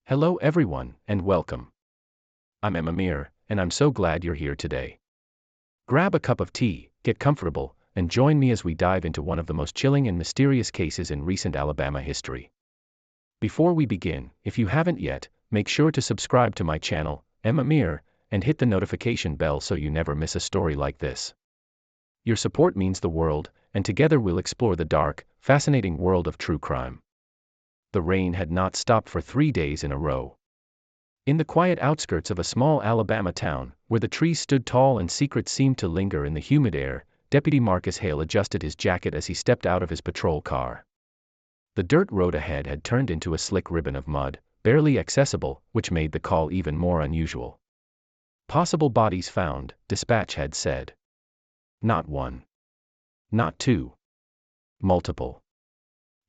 Hello everyone, and welcome. I'm Amir, and I'm so glad you're here today. Grab a cup of tea, get comfortable, and join me as we dive into one of the most chilling and mysterious cases in recent Alabama history. Before we begin, if you haven't yet, make sure to subscribe to my channel, Amir, and hit the notification bell so you never miss a story like this. Your support means the world, and together we'll explore the dark, fascinating world of true crime. The rain had not stopped for 3 days in a row. In the quiet outskirts of a small Alabama town, where the trees stood tall and secrets seemed to linger in the humid air, Deputy Marcus Hale adjusted his jacket as he stepped out of his patrol car. The dirt road ahead had turned into a slick ribbon of mud, barely accessible, which made the call even more unusual. Possible bodies found, dispatch had said. Not one. Not two. Multiple.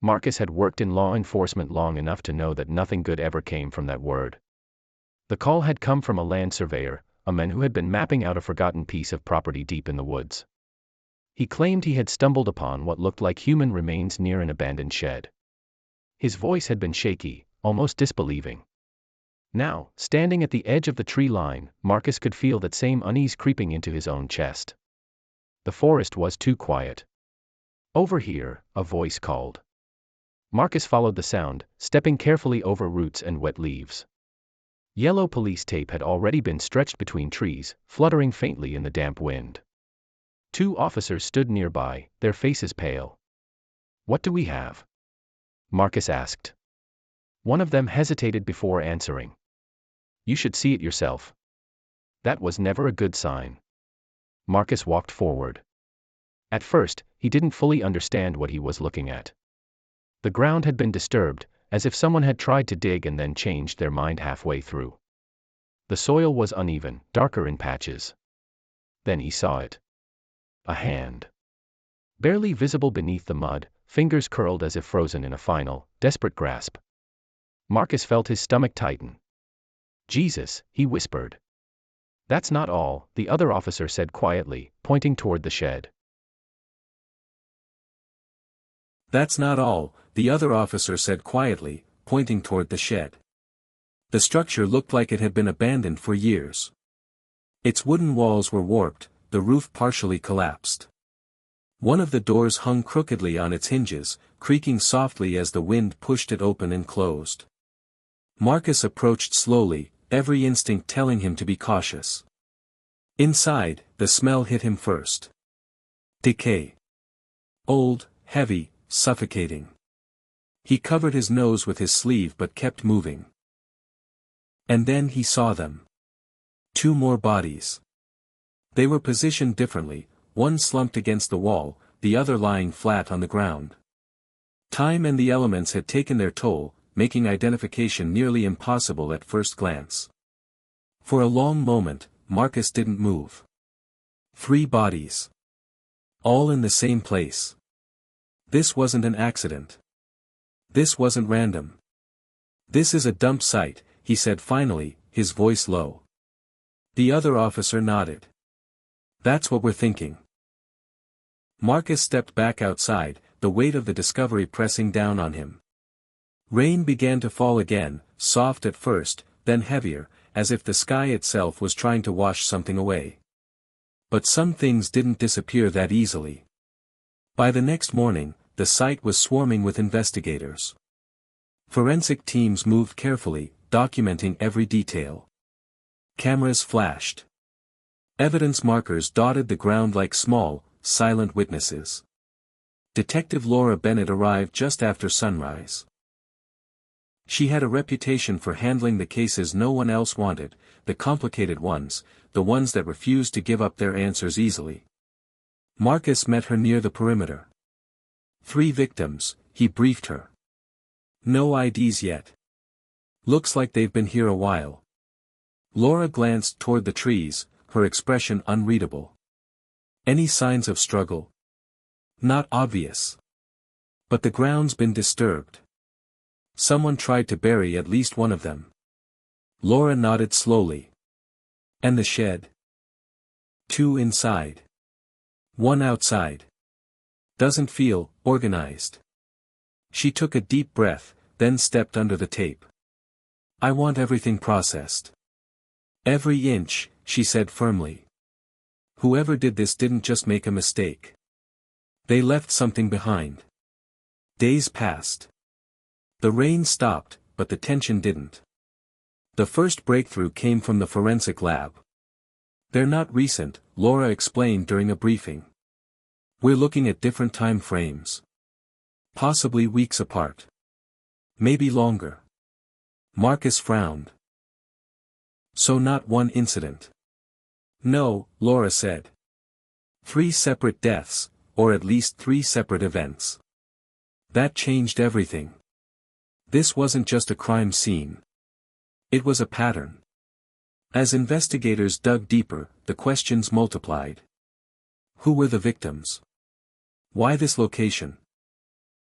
Marcus had worked in law enforcement long enough to know that nothing good ever came from that word. The call had come from a land surveyor, a man who had been mapping out a forgotten piece of property deep in the woods. He claimed he had stumbled upon what looked like human remains near an abandoned shed. His voice had been shaky, almost disbelieving. Now, standing at the edge of the tree line, Marcus could feel that same unease creeping into his own chest. The forest was too quiet. Over here, a voice called. Marcus followed the sound, stepping carefully over roots and wet leaves. Yellow police tape had already been stretched between trees, fluttering faintly in the damp wind. 2 officers stood nearby, their faces pale. "What do we have?" Marcus asked. One of them hesitated before answering. "You should see it yourself." That was never a good sign. Marcus walked forward. At first, he didn't fully understand what he was looking at. The ground had been disturbed, as if someone had tried to dig and then changed their mind halfway through. The soil was uneven, darker in patches. Then he saw it. A hand. Barely visible beneath the mud, fingers curled as if frozen in a final, desperate grasp. Marcus felt his stomach tighten. "Jesus," he whispered. "That's not all," the other officer said quietly, pointing toward the shed. "That's not all," the other officer said quietly, pointing toward the shed. The structure looked like it had been abandoned for years. Its wooden walls were warped, the roof partially collapsed. One of the doors hung crookedly on its hinges, creaking softly as the wind pushed it open and closed. Marcus approached slowly, every instinct telling him to be cautious. Inside, the smell hit him first. Decay. Old, heavy, suffocating. He covered his nose with his sleeve but kept moving. And then he saw them. 2 more bodies. They were positioned differently, one slumped against the wall, the other lying flat on the ground. Time and the elements had taken their toll, making identification nearly impossible at first glance. For a long moment, Marcus didn't move. 3 bodies. All in the same place. This wasn't an accident. This wasn't random. "This is a dump site," he said finally, his voice low. The other officer nodded. "That's what we're thinking." Marcus stepped back outside, the weight of the discovery pressing down on him. Rain began to fall again, soft at first, then heavier, as if the sky itself was trying to wash something away. But some things didn't disappear that easily. By the next morning, the site was swarming with investigators. Forensic teams moved carefully, documenting every detail. Cameras flashed. Evidence markers dotted the ground like small, silent witnesses. Detective Laura Bennett arrived just after sunrise. She had a reputation for handling the cases no one else wanted, the complicated ones, the ones that refused to give up their answers easily. Marcus met her near the perimeter. 3 victims, he briefed her. No IDs yet. Looks like they've been here a while. Laura glanced toward the trees, her expression unreadable. Any signs of struggle? Not obvious. But the ground's been disturbed. Someone tried to bury at least one of them. Laura nodded slowly. And the shed? 2 inside. 1 outside. Doesn't feel organized. She took a deep breath, then stepped under the tape. I want everything processed. Every inch, she said firmly. Whoever did this didn't just make a mistake. They left something behind. Days passed. The rain stopped, but the tension didn't. The first breakthrough came from the forensic lab. They're not recent, Laura explained during a briefing. We're looking at different time frames. Possibly weeks apart. Maybe longer. Marcus frowned. So not one incident. No, Laura said. 3 separate deaths, or at least 3 separate events. That changed everything. This wasn't just a crime scene. It was a pattern. As investigators dug deeper, the questions multiplied. Who were the victims? Why this location?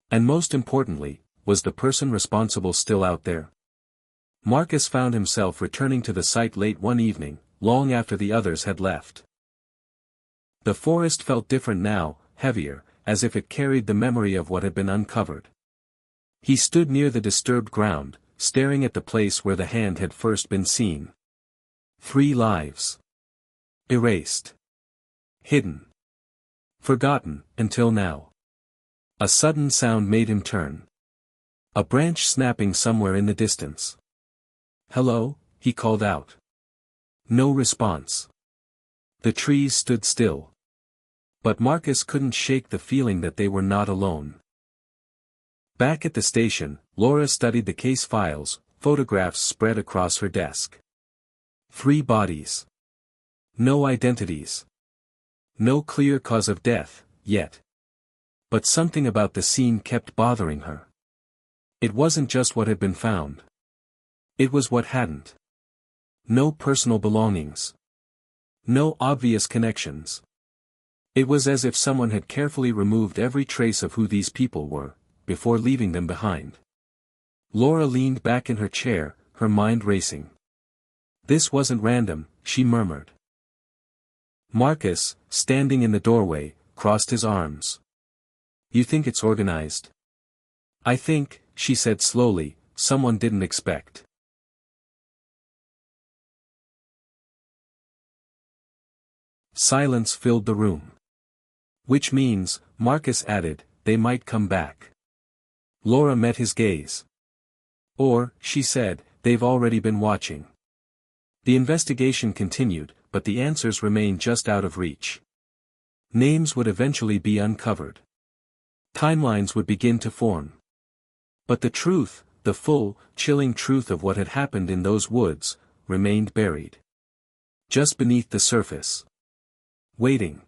And most importantly, was the person responsible still out there? Marcus found himself returning to the site late one evening, long after the others had left. The forest felt different now, heavier, as if it carried the memory of what had been uncovered. He stood near the disturbed ground, staring at the place where the hand had first been seen. 3 lives. Erased. Hidden. Forgotten, until now. A sudden sound made him turn. A branch snapping somewhere in the distance. Hello, he called out. No response. The trees stood still. But Marcus couldn't shake the feeling that they were not alone. Back at the station, Laura studied the case files, photographs spread across her desk. 3 bodies. No identities. No clear cause of death, yet. But something about the scene kept bothering her. It wasn't just what had been found. It was what hadn't. No personal belongings. No obvious connections. It was as if someone had carefully removed every trace of who these people were, before leaving them behind. Laura leaned back in her chair, her mind racing. This wasn't random, she murmured. Marcus, standing in the doorway, crossed his arms. You think it's organized? I think, she said slowly, someone didn't expect. Silence filled the room. Which means, Marcus added, they might come back. Laura met his gaze. Or, she said, they've already been watching. The investigation continued, but the answers remained just out of reach. Names would eventually be uncovered. Timelines would begin to form. But the truth, the full, chilling truth of what had happened in those woods, remained buried. Just beneath the surface. Waiting.